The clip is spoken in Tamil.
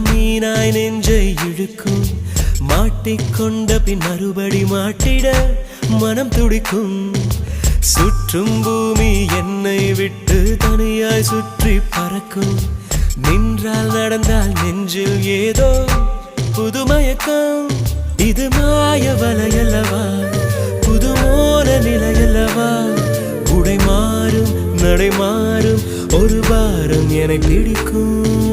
மீனாய் நெஞ்சை இழுக்கும் மாட்டிக்கொண்ட பின் மறுபடி மாட்டிட மனம் துடிக்கும் சுற்றும் பூமி என்னை விட்டு தனியாய் சுற்றி பறக்கும் நின்றால் நடந்தால் நெஞ்சில் ஏதோ புதுமயக்கம் இது மாய வலையல்லவா புதுமோன நிலையல்லவா உடை மாறும் நடை மாறும் ஒரு வாரம் என்னை பிடிக்கும்